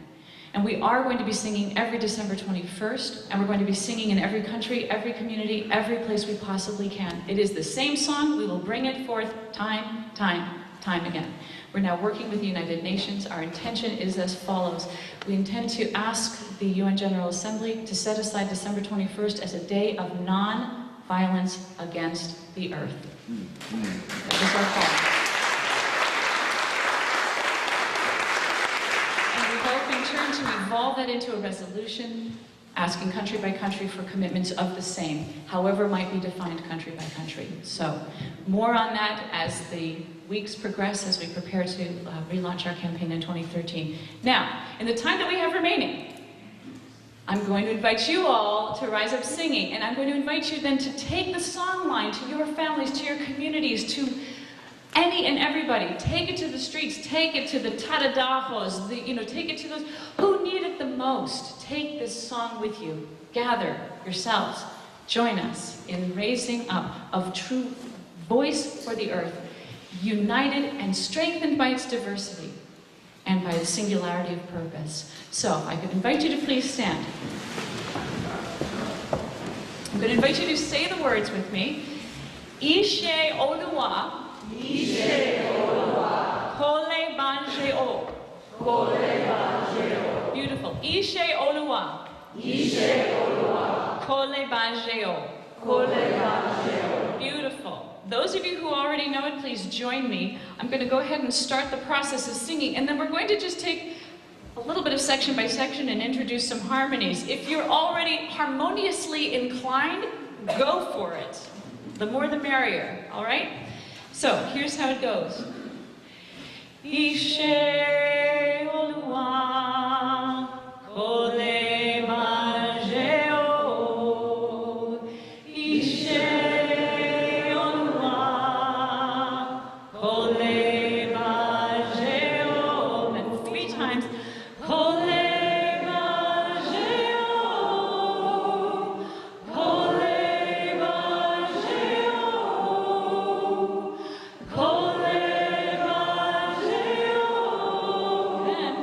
And we are going to be singing every December 21st, and we're going to be singing in every country, every community, every place we possibly can. It is the same song. We will bring it forth time again. We're now working with the United Nations. Our intention is as follows. We intend to ask the UN General Assembly to set aside December 21st as a day of non-violence against the earth. That is our call. To evolve that into a resolution, asking country by country for commitments of the same, however might be defined country by country. So, more on that as the weeks progress, as we prepare to relaunch our campaign in 2013. Now, in the time that we have remaining, I'm going to invite you all to rise up singing, and I'm going to invite you then to take the song line to your families, to your communities, to any and everybody. Take it to the streets, take it to the taradajos, take it to those who need it the most. Take this song with you. Gather yourselves. Join us in raising up of true voice for the earth, united and strengthened by its diversity and by the singularity of purpose. So, I could invite you to please stand. I'm going to invite you to say the words with me. Ishe Oluwa. Ishe Oluwa. Kole Banjeo. Kole Banjeo. Beautiful. Ishe Oluwa. Ishe Oluwa. Kole Banjeo. Kole Banjeo. Beautiful. Those of you who already know it, please join me. I'm going to go ahead and start the process of singing, and then we're going to just take a little bit of section by section and introduce some harmonies. If you're already harmoniously inclined, go for it. The more the merrier, all right? So, here's how it goes. Ishe Oluwa, Kole Banjeo. Ishe Oluwa, Kole Banjeo. And 3 times. Kole Banjeo, Kole Banjeo, Kole Banjeo. Then,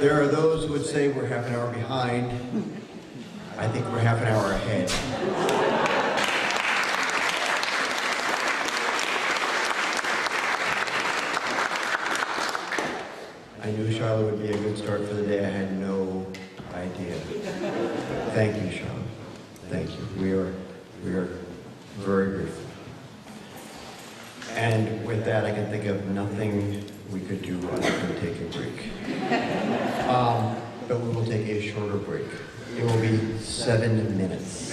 There are those who would say we're half an hour behind. I think we're half an hour ahead. I knew Charlotte would be a good start for the day. I had no idea. Thank you, Charlotte. Thank you. We are very grateful. And with that, I can think of nothing we could do other than take a break. But we will take a shorter break. It will be 7 minutes.